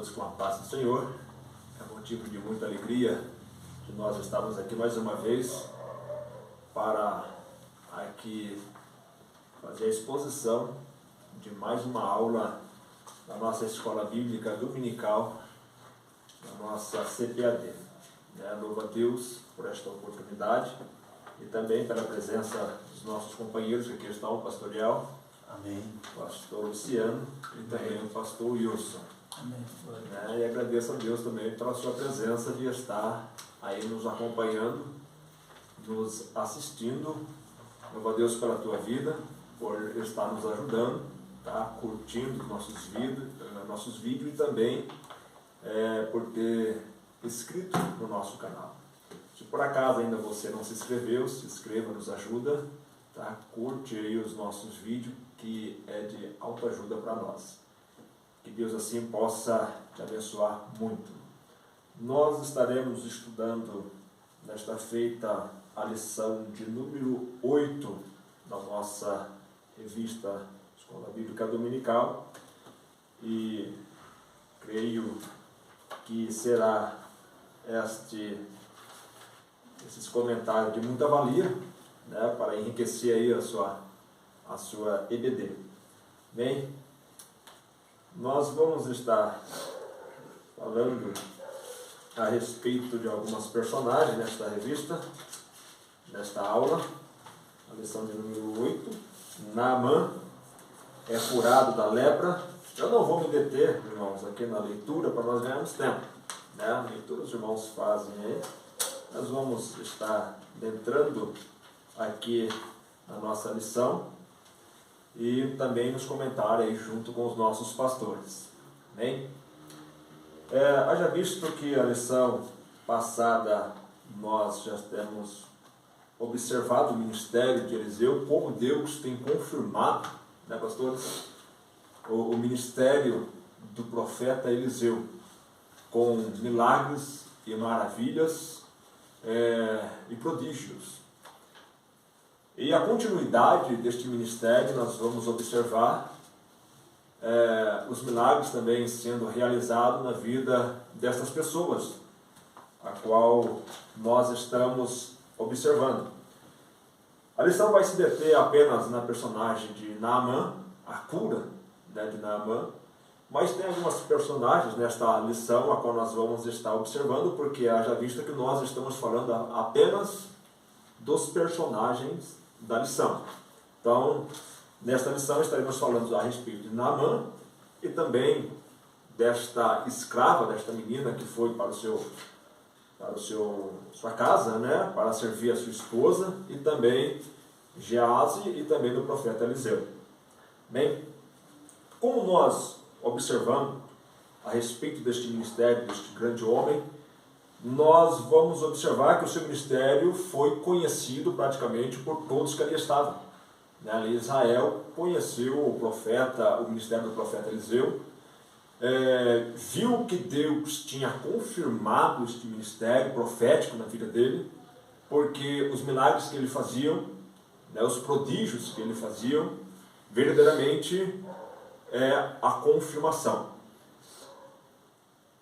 todos com a paz do Senhor. É motivo de muita alegria de nós estarmos aqui mais uma vez para aqui fazer a exposição de mais uma aula da nossa Escola Bíblica Dominical, da nossa CPAD. Louvo a Deus por esta oportunidade e também pela presença dos nossos companheiros que aqui estão, o pastor Eliel, amém, o pastor Luciano e também o pastor Wilson. amém. E agradeço a Deus também pela sua presença de estar aí nos acompanhando, nos assistindo. Louvo a Deus pela tua vida, por estar nos ajudando, tá? Curtindo nossos vídeos e também por ter inscrito no nosso canal. Se por acaso ainda você não se inscreveu, se inscreva, nos ajuda, tá? Curte aí os nossos vídeos, que é de autoajuda para nós. Que Deus assim possa te abençoar muito. Nós estaremos estudando nesta feita a lição de número 8 da nossa revista Escola Bíblica Dominical e creio que será esses comentários de muita valia, né, para enriquecer aí a sua EBD. Bem, nós vamos estar falando a respeito de algumas personagens nesta revista, nesta aula, a lição de número 8. Naamã é curado da lepra. Eu não vou me deter, irmãos, aqui na leitura para nós ganharmos tempo, né? A leitura os irmãos fazem aí. Nós vamos estar entrando aqui na nossa lição e também nos comentários aí junto com os nossos pastores. Amém? Haja visto que a lição passada nós já temos observado o ministério de Eliseu, como Deus tem confirmado, né, pastores, o ministério do profeta Eliseu, com milagres e maravilhas e prodígios. E a continuidade deste ministério nós vamos observar os milagres também sendo realizados na vida destas pessoas, a qual nós estamos observando. A lição vai se deter apenas na personagem de Naamã, a cura, né, de Naamã, mas tem algumas personagens nesta lição a qual nós vamos estar observando, porque haja vista que nós estamos falando apenas dos personagens da lição. Então, nesta lição estaremos falando a respeito de Naamã e também desta escrava, desta menina que foi para sua casa, né, para servir a sua esposa, e também Geazi e também do profeta Eliseu. Bem, como nós observamos a respeito deste ministério, deste grande homem, nós vamos observar que o seu ministério foi conhecido praticamente por todos que ali estavam. Ali Israel conheceu o ministério do profeta Eliseu, viu que Deus tinha confirmado este ministério profético na vida dele, porque os milagres que ele fazia, né, os prodígios que ele fazia, verdadeiramente é a confirmação.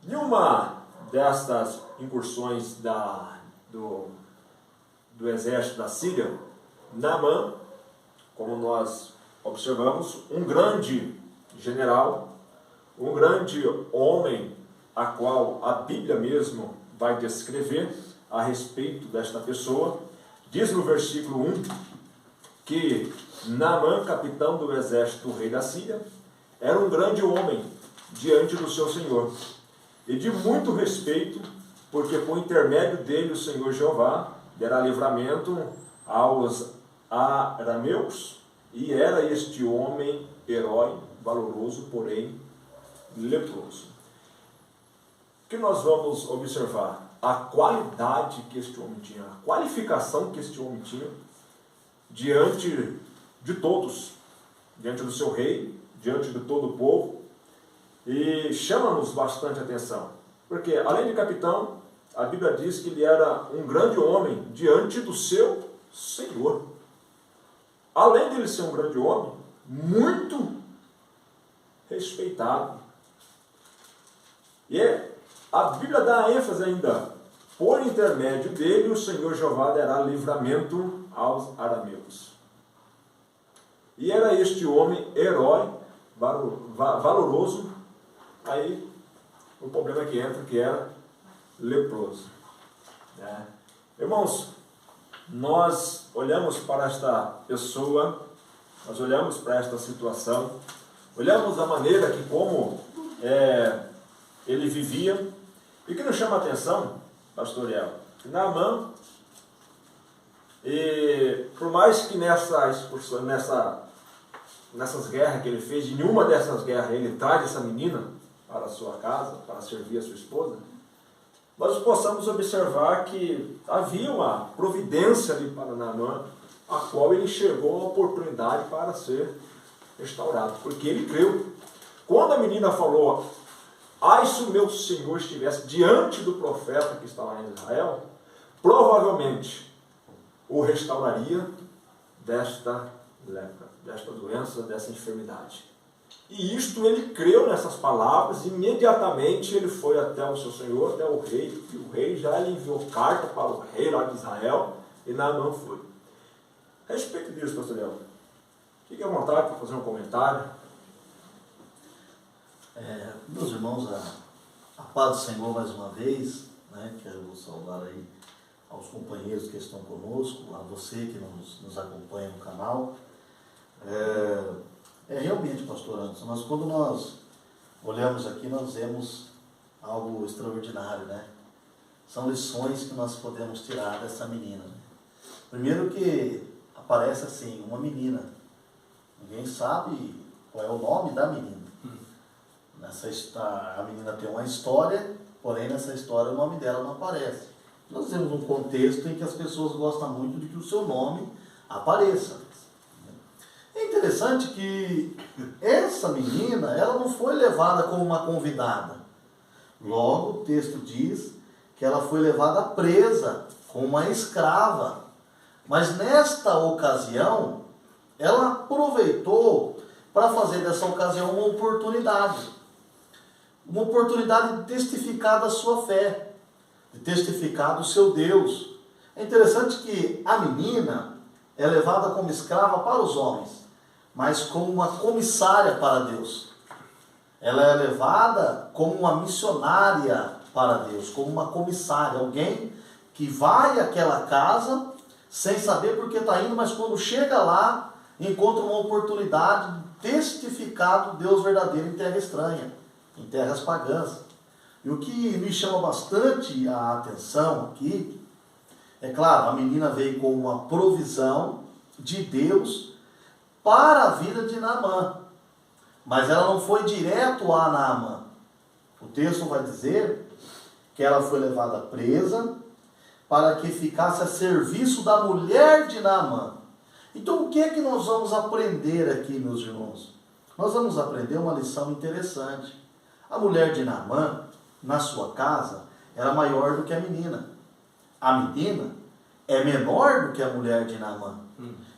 Em uma destas incursões do exército da Síria, Naamã, como nós observamos, um grande general, um grande homem, a qual a Bíblia mesmo vai descrever a respeito desta pessoa, diz no versículo 1 que Naamã, capitão do exército do rei da Síria, era um grande homem diante do seu Senhor, e de muito respeito, porque por intermédio dele o Senhor Jeová dera livramento aos arameus, e era este homem herói, valoroso, porém leproso. O que nós vamos observar? A qualidade que este homem tinha, a qualificação que este homem tinha diante de todos, diante do seu rei, diante de todo o povo, e chama-nos bastante atenção, porque além de capitão, a Bíblia diz que ele era um grande homem diante do seu Senhor. Além de ele ser um grande homem, muito respeitado E a Bíblia dá ênfase ainda, por intermédio dele o Senhor Jeová dará livramento aos arameus. E era este homem herói, valoroso. Aí o problema que entra, que era leproso. Irmãos, nós olhamos para esta pessoa, nós olhamos para esta situação, olhamos a maneira que como ele vivia, e o que nos chama a atenção, pastor El, que Naamã, e por mais que nessas guerras que ele fez, em nenhuma dessas guerras ele traz essa menina para a sua casa, para servir a sua esposa, nós possamos observar que havia uma providência ali para Naamã, a qual ele enxergou a oportunidade para ser restaurado, porque ele creu. Quando a menina falou, ai se o meu Senhor estivesse diante do profeta que está lá em Israel, provavelmente o restauraria desta lepra, desta doença, dessa enfermidade. E isto ele creu nessas palavras, e imediatamente ele foi até o seu senhor, até o rei, e o rei já lhe enviou carta para o rei lá de Israel, e Naamã foi. A respeito disso, pastor Léo, fique à vontade para fazer um comentário. Meus irmãos, a paz do Senhor mais uma vez, quero saudar aí aos companheiros que estão conosco, a você que nos acompanha no canal. Realmente, pastor Anderson, mas quando nós olhamos aqui, nós vemos algo extraordinário, São lições que nós podemos tirar dessa menina. Primeiro que aparece assim, uma menina. Ninguém sabe qual é o nome da menina. A menina tem uma história, porém nessa história o nome dela não aparece. Nós temos um contexto em que as pessoas gostam muito de que o seu nome apareça. É interessante que essa menina, ela não foi levada como uma convidada. Logo, o texto diz que ela foi levada presa como uma escrava. Mas nesta ocasião, ela aproveitou para fazer dessa ocasião uma oportunidade. Uma oportunidade de testificar da sua fé, de testificar do seu Deus. É interessante que a menina é levada como escrava para os homens, mas como uma comissária para Deus. Ela é levada como uma missionária para Deus, como uma comissária, alguém que vai àquela casa sem saber por que está indo, mas quando chega lá, encontra uma oportunidade de testificar do Deus verdadeiro em terra estranha, em terras pagãs. E o que me chama bastante a atenção aqui, é claro, a menina veio com uma provisão de Deus para a vida de Naamã, mas ela não foi direto a Naamã. O texto vai dizer que ela foi levada presa para que ficasse a serviço da mulher de Naamã. Então o que é que nós vamos aprender aqui, meus irmãos? Nós vamos aprender uma lição interessante. A mulher de Naamã, na sua casa, era maior do que a menina. A menina é menor do que a mulher de Naamã.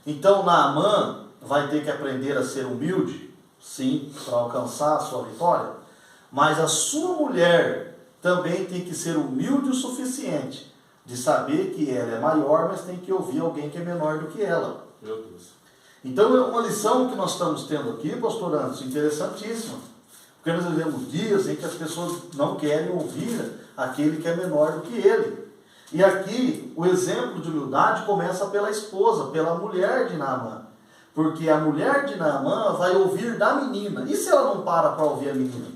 Então Naamã vai ter que aprender a ser humilde, sim, para alcançar a sua vitória, mas a sua mulher também tem que ser humilde o suficiente de saber que ela é maior, mas tem que ouvir alguém que é menor do que ela. Meu Deus. Então é uma lição que nós estamos tendo aqui, pastor Anderson, interessantíssima. Porque nós vivemos dias em que as pessoas não querem ouvir aquele que é menor do que ele. E aqui o exemplo de humildade começa pela esposa, pela mulher de Naamã. Porque a mulher de Naamã vai ouvir da menina. E se ela não para ouvir a menina?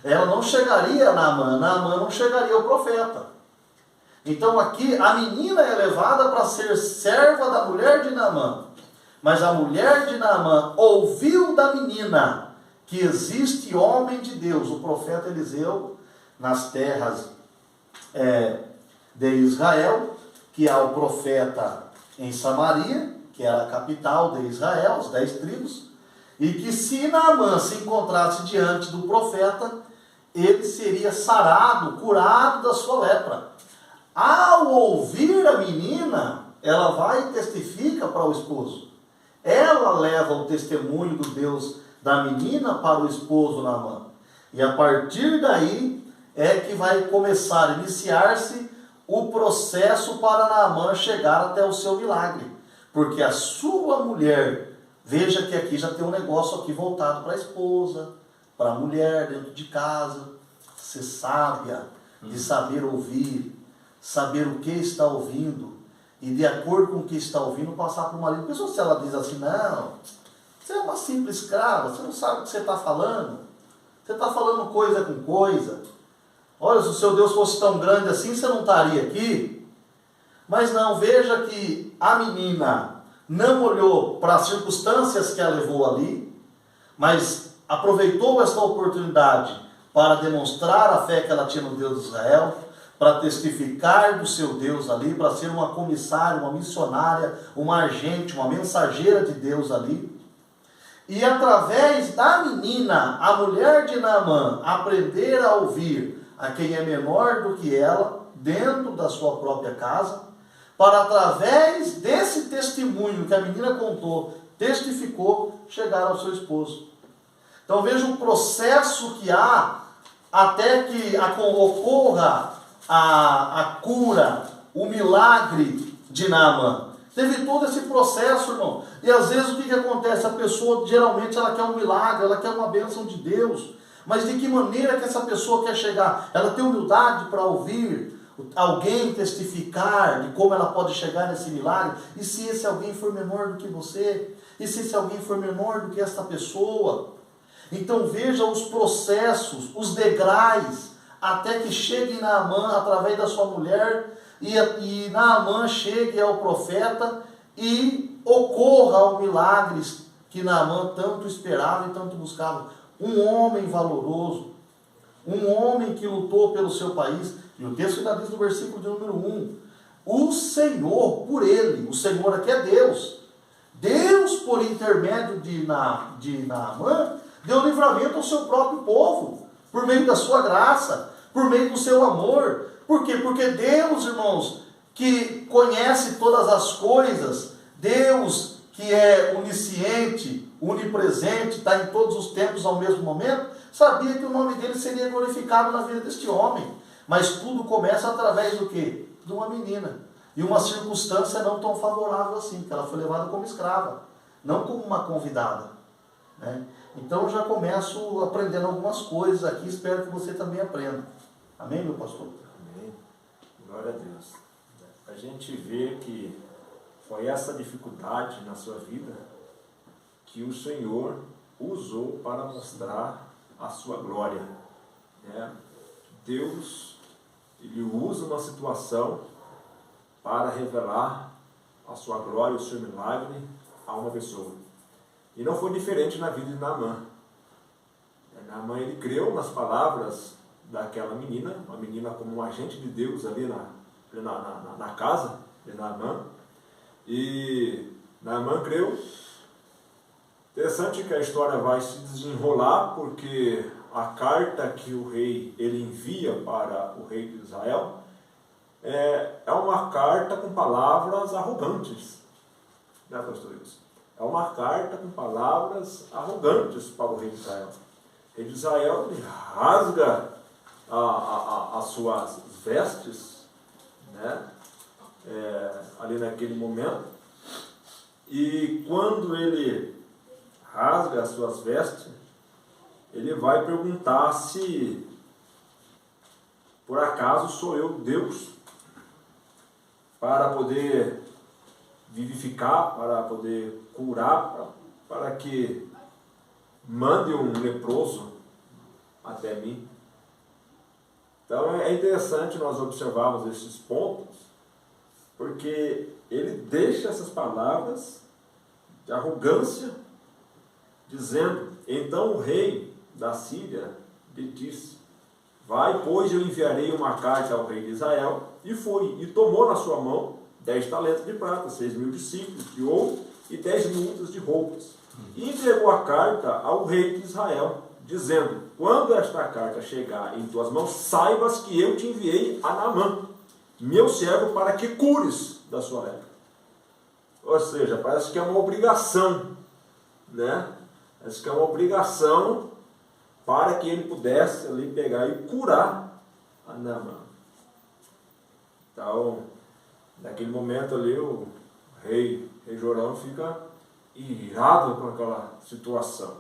Ela não chegaria a Naamã, Naamã não chegaria ao profeta. Então aqui a menina é levada para ser serva da mulher de Naamã. Mas a mulher de Naamã ouviu da menina que existe homem de Deus, o profeta Eliseu, nas terras de Israel, que há o profeta em Samaria, que era a capital de Israel, as 10 tribos, e que se Naamã se encontrasse diante do profeta, ele seria sarado, curado da sua lepra. Ao ouvir a menina, ela vai e testifica para o esposo. Ela leva o testemunho do Deus da menina para o esposo Naamã. E a partir daí é que vai começar a iniciar-se o processo para Naamã chegar até o seu milagre. Porque a sua mulher, veja que aqui já tem um negócio aqui voltado para a esposa, para a mulher dentro de casa, ser sábia, de saber ouvir, saber o que está ouvindo, e de acordo com o que está ouvindo, passar para o marido. Pessoal, se ela diz assim, não, você é uma simples escrava, você não sabe o que você está falando, você está falando coisa com coisa. Olha, se o seu Deus fosse tão grande assim, você não estaria aqui. Mas não, veja que a menina não olhou para as circunstâncias que a levou ali, mas aproveitou esta oportunidade para demonstrar a fé que ela tinha no Deus de Israel, para testificar do seu Deus ali, para ser uma comissária, uma missionária, uma agente, uma mensageira de Deus ali. E através da menina, a mulher de Naamã, aprender a ouvir a quem é menor do que ela, dentro da sua própria casa, para através desse testemunho que a menina contou, testificou, chegar ao seu esposo. Então veja o processo que há até que ocorra a cura, o milagre de Naamã. Teve todo esse processo, irmão. E às vezes o que acontece? A pessoa geralmente ela quer um milagre, ela quer uma bênção de Deus. Mas de que maneira que essa pessoa quer chegar? Ela tem humildade para ouvir alguém testificar de como ela pode chegar nesse milagre? E se esse alguém for menor do que você? E se esse alguém for menor do que esta pessoa? Então veja os processos, os degraus, até que chegue Naamã através da sua mulher, e Naamã chegue ao profeta e ocorra o milagre que Naamã tanto esperava e tanto buscava. Um homem valoroso, um homem que lutou pelo seu país, e o texto ainda diz no versículo de número 1, o Senhor, por ele, o Senhor aqui é Deus, Deus por intermédio de Naamã, deu livramento ao seu próprio povo, por meio da sua graça, por meio do seu amor. Por quê? Porque Deus, irmãos, que conhece todas as coisas, Deus que é onisciente, onipresente, está em todos os tempos ao mesmo momento, sabia que o nome dele seria glorificado na vida deste homem. Mas tudo começa através do quê? De uma menina. E uma circunstância não tão favorável assim, que ela foi levada como escrava, não como uma convidada, né? Então eu já começo aprendendo algumas coisas aqui, espero que você também aprenda. Amém, meu pastor? Amém. Glória a Deus. A gente vê que foi essa dificuldade na sua vida que o Senhor usou para mostrar a sua glória. Deus, Ele usa uma situação para revelar a sua glória, o seu milagre a uma pessoa. E não foi diferente na vida de Naamã. Naamã, ele creu nas palavras daquela menina, uma menina como um agente de Deus ali na casa de Naamã. E Naamã creu. Interessante que a história vai se desenrolar, porque a carta que o rei ele envia para o rei de Israel é uma carta com palavras arrogantes. Né, pastor Wilson? É uma carta com palavras arrogantes para o rei de Israel. O rei de Israel ele rasga as suas vestes, né? Ali naquele momento. E quando ele rasga as suas vestes, ele vai perguntar se por acaso sou eu Deus para poder vivificar, para poder curar, para que mande um leproso até mim. Então é interessante nós observarmos esses pontos, porque ele deixa essas palavras de arrogância, dizendo: então o rei da Síria lhe disse: vai, pois eu enviarei uma carta ao rei de Israel. E foi, e tomou na sua mão 10 talentos de prata, 6.000 discípulos de ouro e 10 mudas de roupas. E entregou a carta ao rei de Israel, dizendo: quando esta carta chegar em tuas mãos, saibas que eu te enviei a Naamã, meu servo, para que cures da sua lepra. Ou seja, parece que é uma obrigação, né? Parece que é uma obrigação para que ele pudesse ali pegar e curar a Naamã. Então, naquele momento ali, o rei Jorão fica irado com aquela situação.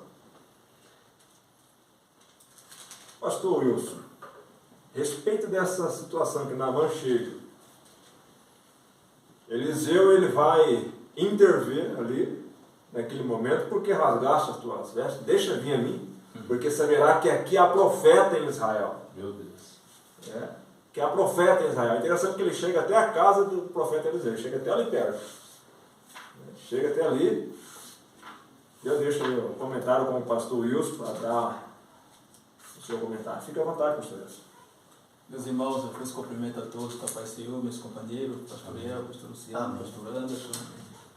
Pastor Wilson, a respeito dessa situação que Naamã chega, Eliseu ele vai intervir ali, naquele momento, porque rasgaste as tuas vestes, deixa vir a mim, porque saberá que aqui há profeta em Israel. Meu Deus. Que há profeta em Israel. É interessante que ele chega até a casa do profeta Eliseu, chega até ali perto. Chega até ali. Eu deixo o comentário com o pastor Wilson para dar o seu comentário. Fique à vontade, pastor Wilson. Meus irmãos, eu faço cumprimento a todos, com a paz do Senhor, meus companheiros, pastor El, pastor Luciano, pastor Anderson.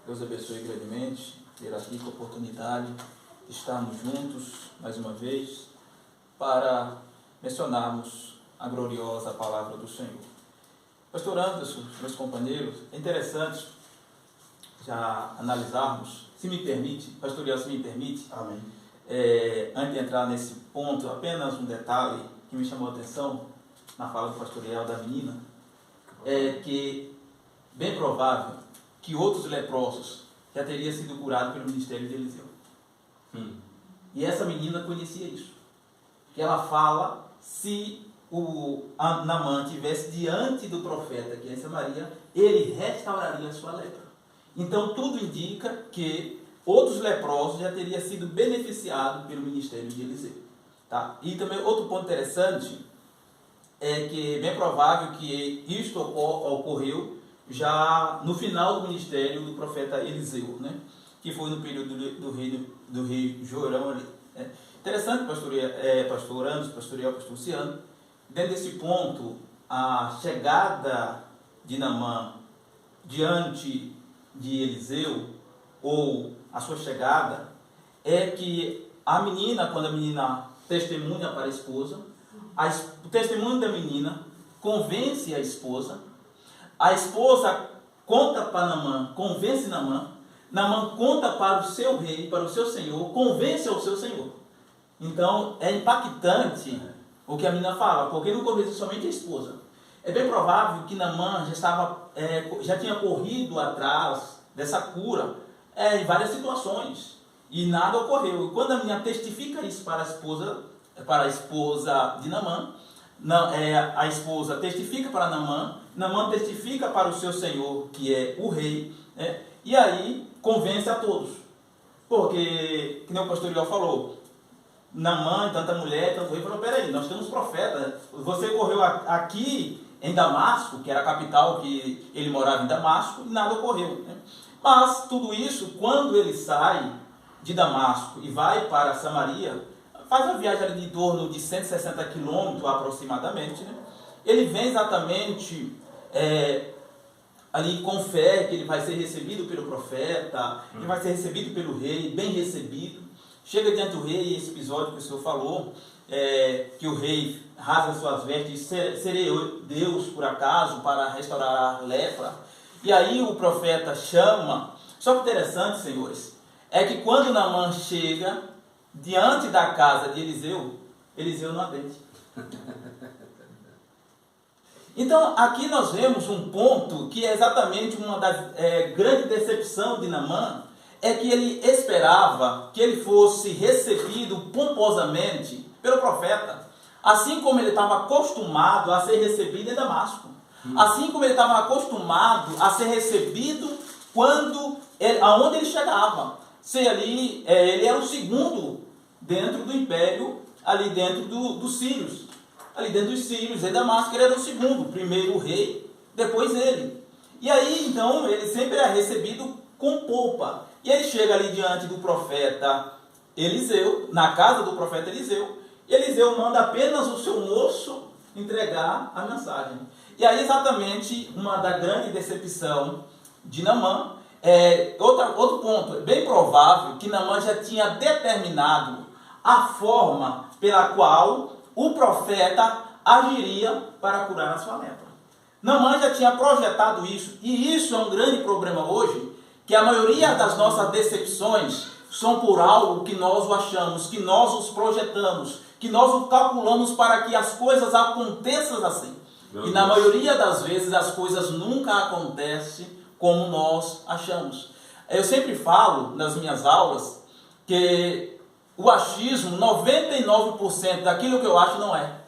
Deus abençoe grandemente, ter aqui com a oportunidade de estarmos juntos, mais uma vez, para mencionarmos a gloriosa palavra do Senhor. Pastor Anderson, meus companheiros, é interessante já analisarmos, se me permite, pastor El, se me permite, Amém. Antes de entrar nesse ponto, apenas um detalhe que me chamou a atenção na fala do pastor El da menina, é que bem provável que outros leprosos já teriam sido curados pelo ministério de Eliseu. E essa menina conhecia isso. Que ela fala, se Naamã estivesse diante do profeta, que é Samaria, ele restauraria a sua lepra. Então tudo indica que outros leprosos já teriam sido beneficiados pelo ministério de Eliseu. Tá? E também outro ponto interessante é que é bem provável que isto ocorreu já no final do ministério do profeta Eliseu, né? Que foi no período do rei Jorão ali. Né? Interessante, pastor Anderson, pastor El, pastor Luciano, dentro desse ponto, a chegada de Naamã diante de Eliseu, ou a sua chegada, é que a menina, quando a menina testemunha para a esposa, o testemunho da menina convence a esposa conta para Naamã, convence Naamã conta para o seu rei, para o seu senhor, convence ao seu senhor. Então é impactante o que a menina fala, porque não convence somente a esposa. É bem provável que Naamã já tinha corrido atrás dessa cura em várias situações e nada ocorreu. E quando a menina testifica isso para a esposa de Naamã, a esposa testifica para Naamã testifica para o seu senhor, que é o rei, né? E aí convence a todos. Porque, que nem o pastor El falou, Naamã, tanta mulher, tanto rei, falou, peraí, nós temos profeta, você correu aqui em Damasco, que era a capital, que ele morava em Damasco, e nada ocorreu, né? Mas tudo isso, quando ele sai de Damasco e vai para Samaria, faz uma viagem ali de torno de 160 quilômetros aproximadamente, né? Ele vem exatamente ali com fé, que ele vai ser recebido pelo profeta, ele vai ser recebido pelo rei, bem recebido. Chega diante do rei, esse episódio que o senhor falou, que o rei rasga suas vestes e diz, serei eu Deus por acaso para restaurar a lepra? E aí o profeta chama. Só que interessante, senhores, é que quando Naamã chega diante da casa de Eliseu não atende. Então aqui nós vemos um ponto que é exatamente uma das grandes decepções de Naamã, é que ele esperava que ele fosse recebido pomposamente pelo profeta, assim como ele estava acostumado a ser recebido em Damasco, assim como ele estava acostumado a ser recebido aonde ele chegava. Se ali, ele era o segundo dentro do império, ali dentro dos sírios. Ali dentro dos sírios, em Damasco, ele era o segundo. Primeiro o rei, depois ele. E aí, então, ele sempre era recebido com pompa. E ele chega ali diante do profeta Eliseu, na casa do profeta Eliseu, e Eliseu manda apenas o seu moço entregar a mensagem. E aí, exatamente, uma da grande decepção de Naamã, outro ponto, é bem provável que Naamã já tinha determinado a forma pela qual o profeta agiria para curar a sua lepra. Naamã já tinha projetado isso, e isso é um grande problema hoje, que a maioria das nossas decepções são por algo que nós achamos, que nós os projetamos, que nós o calculamos para que as coisas aconteçam assim. E na maioria das vezes as coisas nunca acontecem como nós achamos. Eu sempre falo nas minhas aulas que o achismo, 99% daquilo que eu acho não é.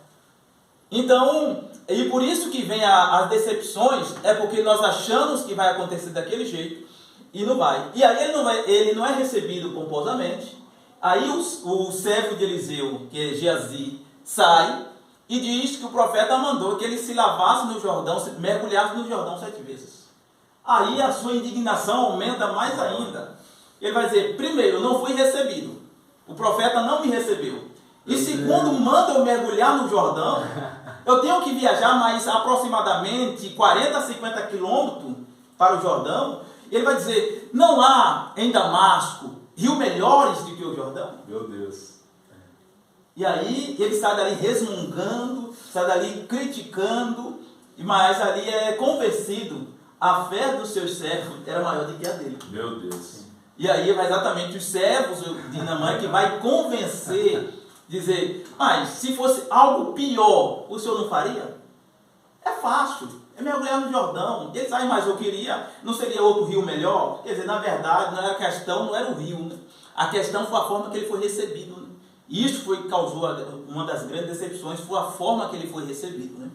Então, e por isso que vem as decepções, é porque nós achamos que vai acontecer daquele jeito e não vai. E aí ele não é recebido pomposamente. Aí o servo de Eliseu, que é Geazi, sai e diz que o profeta mandou que ele se lavasse no Jordão, mergulhasse no Jordão 7 vezes. Aí a sua indignação aumenta mais ainda. Ele vai dizer, primeiro, não fui recebido. O profeta não me recebeu. E segundo, manda eu mergulhar no Jordão. Eu tenho que viajar mais aproximadamente 40, 50 quilômetros para o Jordão. E ele vai dizer, não há em Damasco rios melhores do que o Jordão? Meu Deus. E aí ele sai dali resmungando, sai dali criticando, mas ali é convencido. A fé dos seus servos era maior do que a dele. Meu Deus. E aí vai exatamente os servos de Naamã que vai convencer, dizer, mas se fosse algo pior, o senhor não faria? É fácil, é mergulhar no Jordão. Ele sabe, mas eu queria, não seria outro rio melhor? Quer dizer, na verdade, não era a questão, não era o rio, né? A questão foi a forma que ele foi recebido, né? Isso causou uma das grandes decepções, foi a forma que ele foi recebido, né?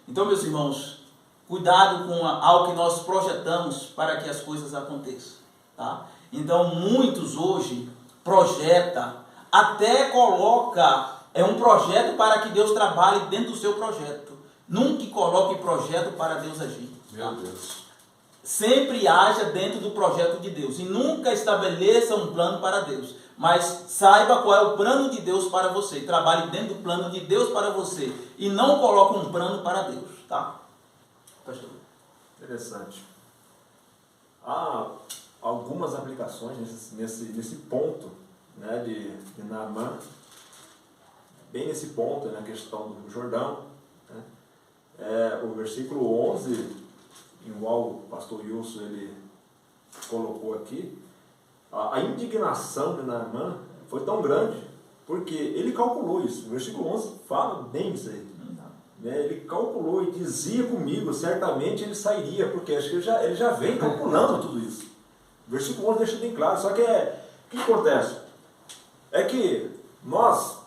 Então, meus irmãos, cuidado com algo que nós projetamos para que as coisas aconteçam, tá? Então, muitos hoje projetam, até coloca um projeto para que Deus trabalhe dentro do seu projeto. Nunca coloque projeto para Deus agir. Meu Deus. Sempre haja dentro do projeto de Deus. E nunca estabeleça um plano para Deus. Mas saiba qual é o plano de Deus para você. Trabalhe dentro do plano de Deus para você. E não coloque um plano para Deus. Tá? Pastor. Interessante. Há algumas aplicações nesse ponto, né, de Naamã. Bem nesse ponto, na questão do Jordão. Né? O versículo 11, igual o pastor Wilson ele colocou aqui, a indignação de Naamã foi tão grande, porque ele calculou isso. O versículo 11 fala bem isso aí. Né? Ele calculou e dizia comigo, certamente ele sairia, porque acho que ele já vem calculando tudo isso. O versículo 11 deixa bem claro, só que o que acontece? É que nós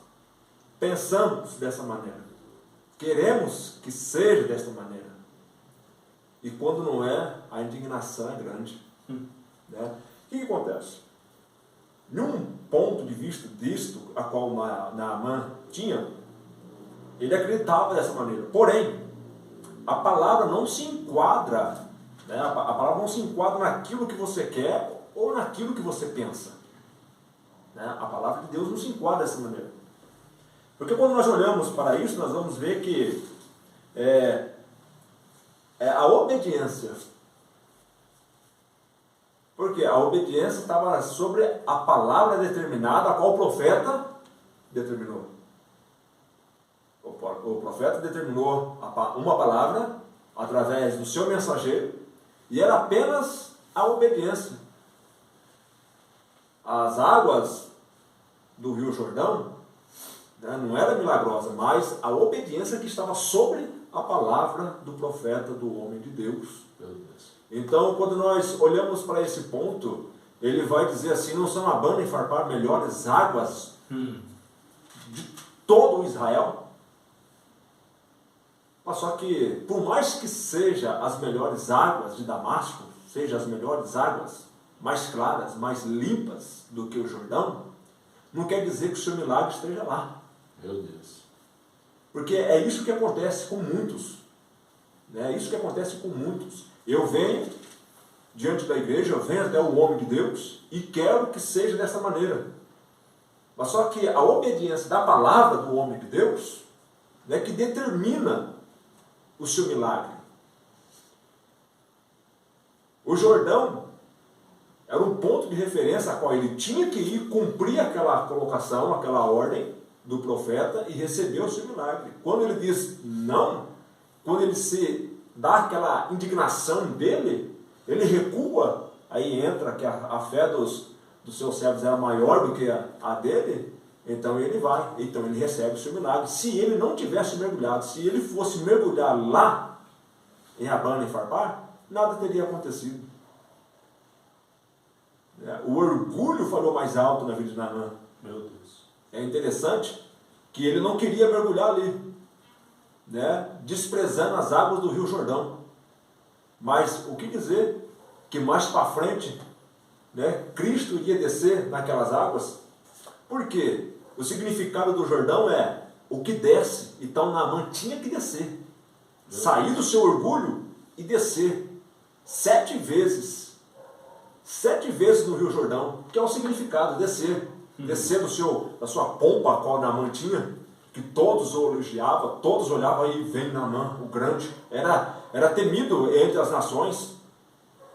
pensamos dessa maneira, queremos que seja dessa maneira, e quando não é, a indignação é grande. Né? O que acontece? Num ponto de vista disto, a qual Naamã tinha, ele acreditava dessa maneira, porém, a palavra não se enquadra, né? A palavra não se enquadra naquilo que você quer ou naquilo que você pensa. Né? A palavra de Deus não se enquadra dessa maneira. Porque quando nós olhamos para isso, nós vamos ver que a obediência. Porque a obediência estava sobre a palavra determinada, a qual o profeta determinou. O profeta determinou uma palavra através do seu mensageiro, e era apenas a obediência. As águas do Rio Jordão, né, não era milagrosa, mas a obediência que estava sobre a palavra do profeta, do homem de Deus. Então, quando nós olhamos para esse ponto, ele vai dizer assim, não são Abana e Farpar melhores águas de todo o Israel? Mas só que, por mais que seja as melhores águas de Damasco, sejam as melhores águas, mais claras, mais limpas do que o Jordão, não quer dizer que o seu milagre esteja lá. Meu Deus. Porque é isso que acontece com muitos. Né? É isso que acontece com muitos. Eu venho diante da igreja, eu venho até o homem de Deus e quero que seja dessa maneira. Mas só que a obediência da palavra do homem de Deus, né, que determina o seu milagre. O Jordão era um ponto de referência a qual ele tinha que ir cumprir aquela colocação, aquela ordem do profeta e receber o seu milagre. Quando ele diz não, quando ele se dá aquela indignação dele, ele recua, aí entra que a fé dos seus servos era maior do que a dele, Então ele vai, então ele recebe o seu milagre. Se ele não tivesse mergulhado, se ele fosse mergulhar lá em Abana e Farpar, nada teria acontecido. O orgulho falou mais alto na vida de Naamã. Meu Deus. É interessante que ele não queria mergulhar ali, né, desprezando as águas do Rio Jordão. Mas o que dizer que mais para frente, né, Cristo iria descer naquelas águas? Por quê? O significado do Jordão é o que desce. Então Naamã tinha que descer, sair do seu orgulho e descer 7 vezes. 7 vezes no Rio Jordão, que é o significado, descer. Descer da sua pompa, a qual Naamã tinha, que todos o elogiavam, todos olhavam aí, vem Naamã, o grande. Era temido entre as nações,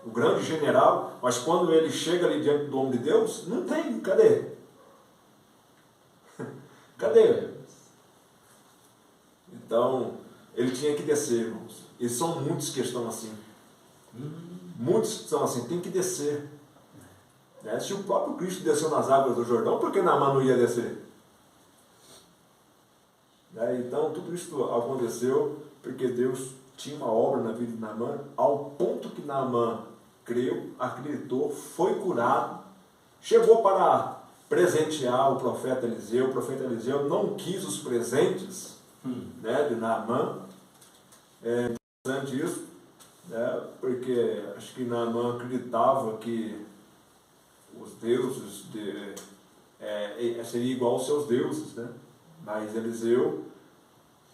o grande general, mas quando ele chega ali diante do homem de Deus, não tem, cadê? Cadê? Então, ele tinha que descer, irmãos. E são muitos que estão assim. Muitos que estão assim, tem que descer. Se o próprio Cristo desceu nas águas do Jordão, por que Naamã não ia descer? Então, tudo isso aconteceu porque Deus tinha uma obra na vida de Naamã, ao ponto que Naamã creu, acreditou, foi curado, chegou para presentear o profeta Eliseu. O profeta Eliseu não quis os presentes de Naamã. É interessante isso, porque acho que Naamã acreditava que os deuses seria igual aos seus deuses, né? Mas Eliseu,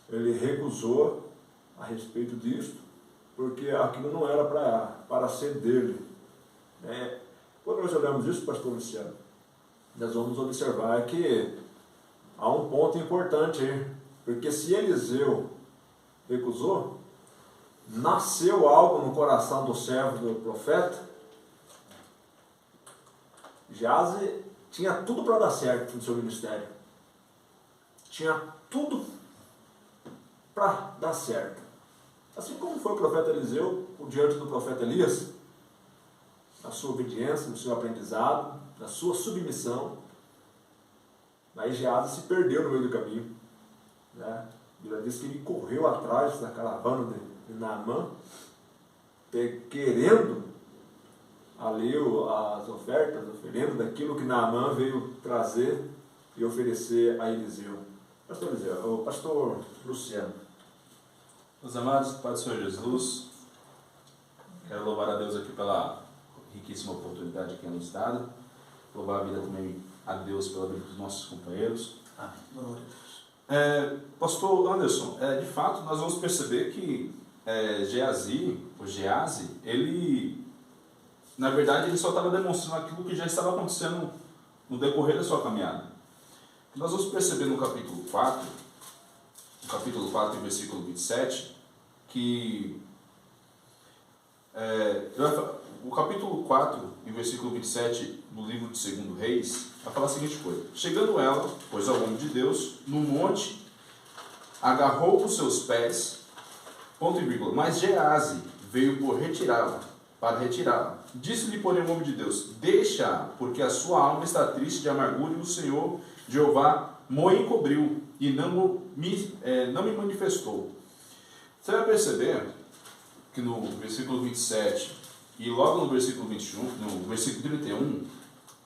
ele recusou a respeito disso, porque aquilo não era para ser dele. Quando nós olhamos isso, pastor Luciano, nós vamos observar que há um ponto importante aí, porque se Eliseu recusou, nasceu algo no coração do servo do profeta. Geazi tinha tudo para dar certo no seu ministério. Tinha tudo para dar certo. Assim como foi o profeta Eliseu diante do profeta Elias, na sua obediência, no seu aprendizado, na sua submissão. Mas Geazi se perdeu no meio do caminho. A Bíblia diz que ele correu atrás da caravana de Naamã, querendo ali as ofertas, oferendo daquilo que Naamã veio trazer e oferecer a Eliseu. Pastor Luciano. Meus amados, Pai do Senhor Jesus, quero louvar a Deus aqui pela riquíssima oportunidade que nos dado, louvar a vida também a Deus pela vida dos nossos companheiros. Amém. Pastor Anderson, de fato nós vamos perceber que Geazi, ele, na verdade, ele só estava demonstrando aquilo que já estava acontecendo no decorrer da sua caminhada. Nós vamos perceber no capítulo 4, versículo 27, que o capítulo 4, e versículo 27 do livro de 2 Reis, vai falar a seguinte coisa: chegando ela, pois ao homem de Deus, no monte, agarrou os seus pés, ponto e vírgula, mas Geazi veio para retirá-la. Disse-lhe, porém, o homem de Deus: deixa, porque a sua alma está triste de amargura, e o Senhor Jeová me encobriu e não me manifestou. Você vai perceber que no versículo 27 e logo no versículo 21, no versículo 31,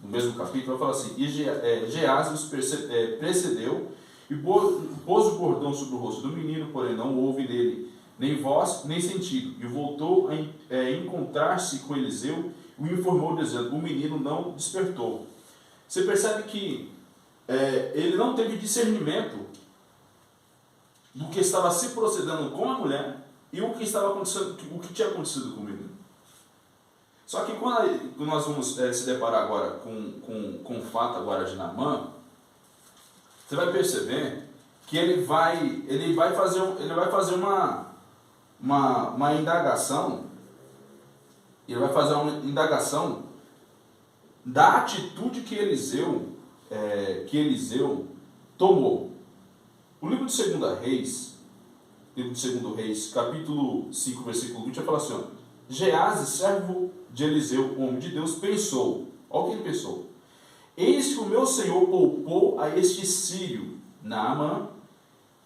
no mesmo capítulo, vai falar assim: e Geazi os precedeu e pôs o bordão sobre o rosto do menino, porém não houve nele nem voz, nem sentido. E voltou a encontrar-se com Eliseu e o informou, dizendo: o menino não despertou. Você percebe que ele não teve discernimento do que estava se procedendo com a mulher e o que estava acontecendo, o que tinha acontecido com o menino. Só que quando nós vamos se deparar agora com o fato agora de Naamã, você vai perceber que ele vai fazer uma indagação. Ele vai fazer uma indagação da atitude que Eliseu tomou. O livro de 2 Reis, capítulo 5, versículo 20, vai falar assim: Geazi, servo de Eliseu, homem de Deus, pensou. Olha o que ele pensou: Eis que o meu senhor poupou a este sírio, Naamã,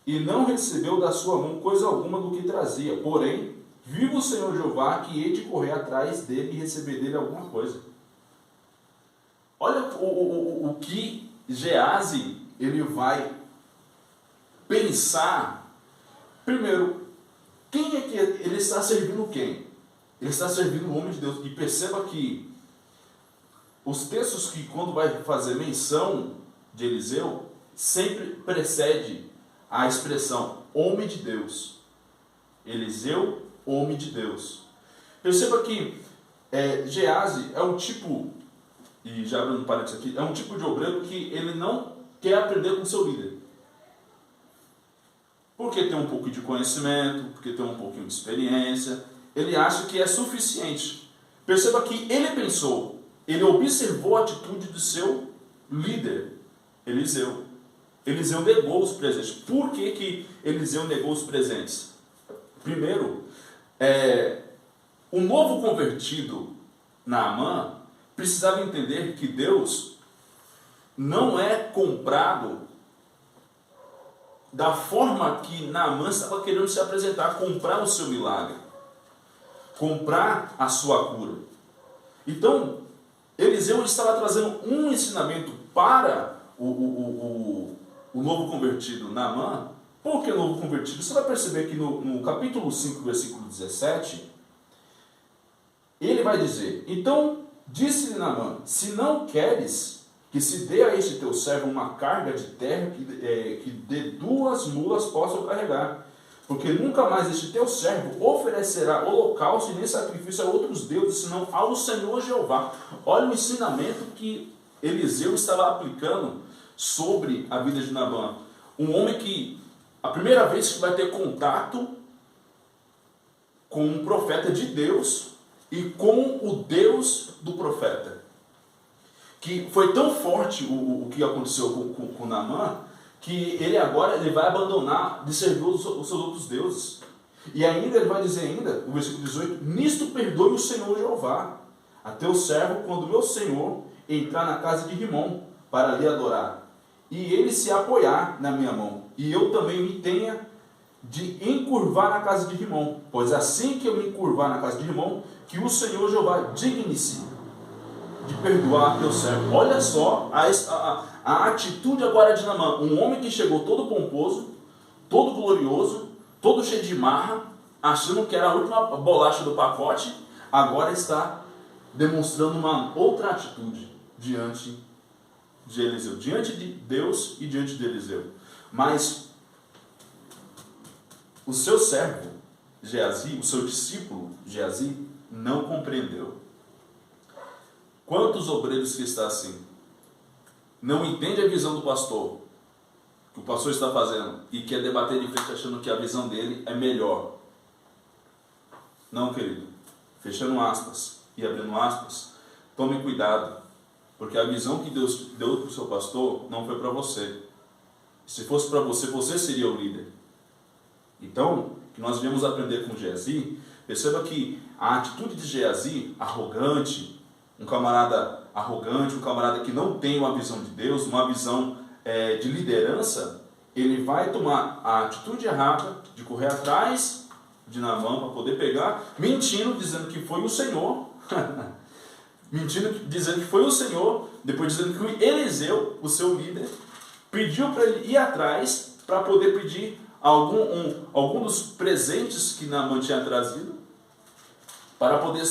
e não recebeu da sua mão coisa alguma do que trazia. Porém, viva o Senhor Jeová, que hei de correr atrás dele e receber dele alguma coisa. Olha o que Geazi ele vai pensar. Primeiro, quem é que ele está servindo quem? Ele está servindo o homem de Deus. E perceba que os textos que quando vai fazer menção de Eliseu, sempre precede a expressão homem de Deus. Eliseu, homem de Deus. Perceba que Geazi é um tipo, e já abrindo parênteses aqui, é um tipo de obreiro que ele não quer aprender com seu líder. Porque tem um pouco de conhecimento, porque tem um pouquinho de experiência, ele acha que é suficiente. Perceba que ele pensou, ele observou a atitude do seu líder, Eliseu. Eliseu negou os presentes. Por que Eliseu negou os presentes? Primeiro, o novo convertido, Naamã, precisava entender que Deus não é comprado da forma que Naamã estava querendo se apresentar, comprar o seu milagre, comprar a sua cura. Então, Eliseu estava trazendo um ensinamento para o novo convertido Naamã. Por que novo convertido? Você vai perceber que no capítulo 5, versículo 17, ele vai dizer: então disse-lhe Naamã, se não queres que se dê a este teu servo uma carga de terra que de 2 mulas possam carregar, porque nunca mais este teu servo oferecerá holocausto e nem sacrifício a outros deuses, senão ao Senhor Jeová. Olha o ensinamento que Eliseu estava aplicando sobre a vida de Naamã. Um homem que, a primeira vez que vai ter contato com um profeta de Deus e com o Deus do profeta. Que foi tão forte o que aconteceu com Naamã, que ele agora vai abandonar de servir os seus outros deuses. E ainda ele vai dizer no versículo 18, nisto perdoe o Senhor Jeová a teu servo quando meu Senhor entrar na casa de Rimom para lhe adorar, e ele se apoiar na minha mão, e eu também me tenha de encurvar na casa de Rimom, pois assim que eu me encurvar na casa de Rimom, que o Senhor Jeová digne-se de perdoar teu servo. Olha só a atitude agora de Naamã, um homem que chegou todo pomposo, todo glorioso, todo cheio de marra, achando que era a última bolacha do pacote, agora está demonstrando uma outra atitude diante de Eliseu, diante de Deus e diante de Eliseu. Mas o seu servo Geazi, o seu discípulo Geazi, não compreendeu. Quantos obreiros que está assim? Não entende a visão do pastor, que o pastor está fazendo, e quer debater de frente achando que a visão dele é melhor. Não, querido. Fechando aspas e abrindo aspas, tome cuidado, porque a visão que Deus deu para o seu pastor não foi para você. Se fosse para você, você seria o líder. Então, que nós viemos aprender com Geazi, perceba que a atitude de Geazi, arrogante, um camarada arrogante, um camarada que não tem uma visão de Deus, uma visão de liderança, ele vai tomar a atitude errada de correr atrás de Naamã para poder pegar, mentindo, dizendo que foi o Senhor, mentindo, dizendo que foi o Senhor, depois dizendo que o Eliseu, o seu líder, pediu para ele ir atrás para poder pedir algum dos presentes que Naamã tinha trazido, para poder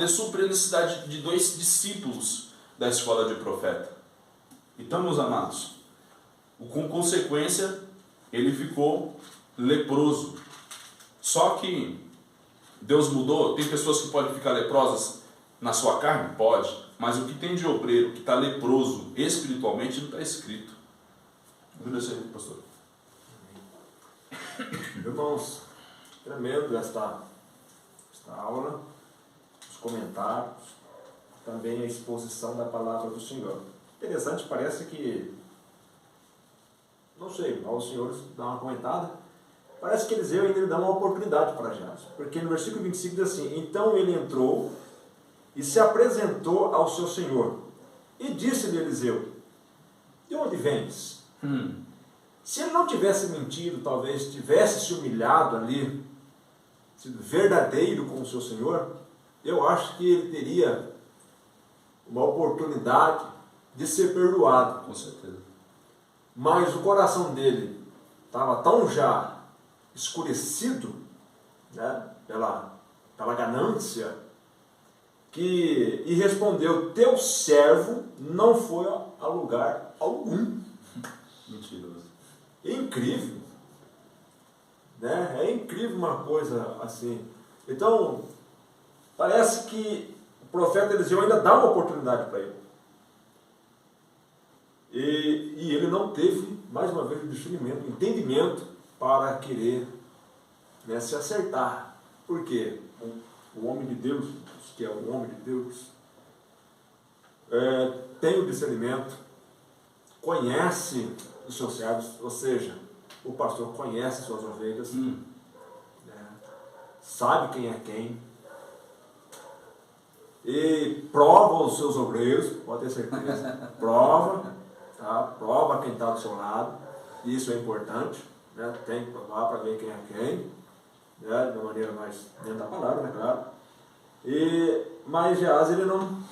suprir a necessidade de 2 discípulos da escola de profeta. Então, meus amados, com consequência, ele ficou leproso. Só que Deus mudou. Tem pessoas que podem ficar leprosas na sua carne? Pode. Mas o que tem de obreiro que está leproso espiritualmente não está escrito. Agradeço aí, pastor. Irmãos, tremendo esta aula, os comentários, também a exposição da palavra do Senhor. Interessante, parece que, não sei, aos senhores dá uma comentada, parece que Eliseu ainda lhe dá uma oportunidade para Geazi, porque no versículo 25 diz assim, então ele entrou e se apresentou ao seu senhor, E disse-lhe Eliseu: de onde vens? Se ele não tivesse mentido, talvez tivesse se humilhado ali, sido verdadeiro com o seu Senhor, eu acho que ele teria uma oportunidade de ser perdoado. Com certeza. Mas o coração dele estava tão já escurecido, né, pela ganância, e respondeu: teu servo não foi a lugar algum. Mentiroso. É incrível, né? É incrível uma coisa assim. Então, parece que o profeta Eliseu ainda dá uma oportunidade para ele. E ele não teve, mais uma vez, o discernimento, o entendimento para querer, né, se acertar. Por quê? O homem de Deus, que é o homem de Deus, tem o discernimento, conhece os seus servos, ou seja, o pastor conhece suas ovelhas, né, sabe quem é quem, e prova os seus obreiros, pode ter certeza, prova, tá? Prova quem está do seu lado, isso é importante, né? Tem que provar para ver quem é quem, né? De uma maneira mais dentro da palavra, né? Claro. Mas Geás, ele não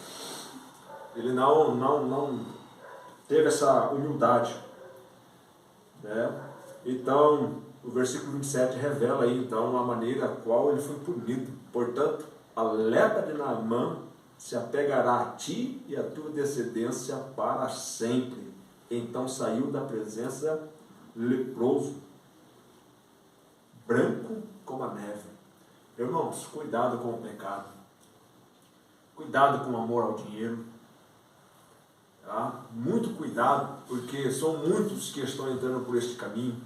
teve essa humildade, né? Então, o versículo 27 revela aí, então, a maneira a qual ele foi punido. Portanto, a lepra de Naamã se apegará a ti e a tua descendência para sempre. Então saiu da presença leproso, branco como a neve. Irmãos, cuidado com o pecado. Cuidado com o amor ao dinheiro. Tá? Muito cuidado, porque são muitos que estão entrando por este caminho.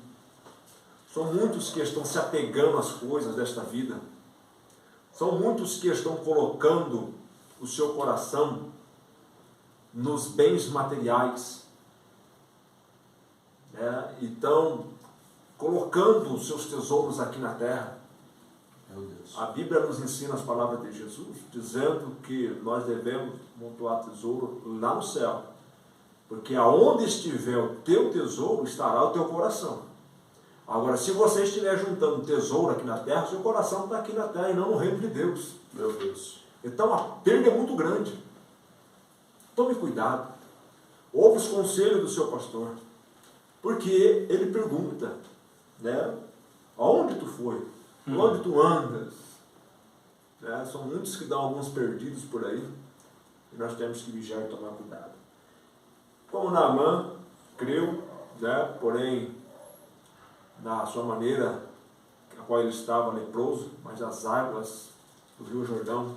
São muitos que estão se apegando às coisas desta vida. São muitos que estão colocando o seu coração nos bens materiais. Então, colocando os seus tesouros aqui na terra. Meu Deus. A Bíblia nos ensina as palavras de Jesus, dizendo que nós devemos montar tesouro lá no céu. Porque aonde estiver o teu tesouro, estará o teu coração. Agora, se você estiver juntando tesouro aqui na terra, seu coração está aqui na terra e não no reino de Deus. Meu Deus. Então a perda é muito grande. Tome cuidado. Ouve os conselhos do seu pastor. Porque ele pergunta, né? Aonde tu foi? Onde tu andas? Né? São muitos que dão alguns perdidos por aí. E nós temos que vigiar e tomar cuidado. Como Naamã creu, né? Porém, na sua maneira, a qual ele estava leproso, mas as águas do Rio Jordão,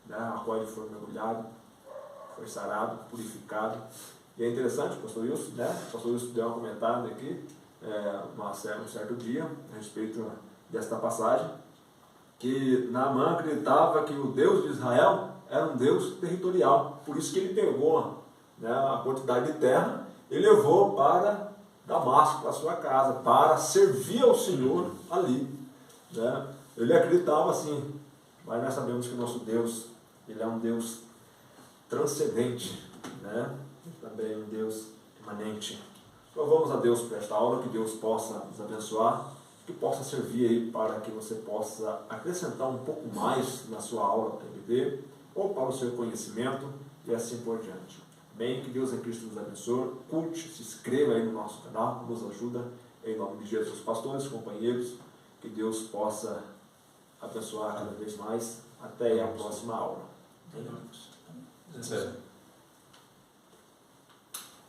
né? A qual ele foi mergulhado, foi sarado, purificado. E é interessante, o pastor Wilson, né? O pastor Wilson deu uma comentada aqui, um certo dia, a respeito desta passagem, que Naamã acreditava que o Deus de Israel era um Deus territorial. Por isso que ele pegou, né, a quantidade de terra e levou para Damasco, para a sua casa, para servir ao Senhor ali. Né? Ele acreditava assim, mas nós sabemos que o nosso Deus, ele é um Deus transcendente, né? Também um Deus imanente. Louvamos a Deus por esta aula, que Deus possa nos abençoar, que possa servir aí para que você possa acrescentar um pouco mais na sua aula para PBD, ou para o seu conhecimento, e assim por diante. Bem, que Deus em Cristo nos abençoe, curte, se inscreva aí no nosso canal, nos ajuda, em nome de Jesus. Pastores, companheiros, que Deus possa abençoar cada vez mais. Até a próxima aula. Sério.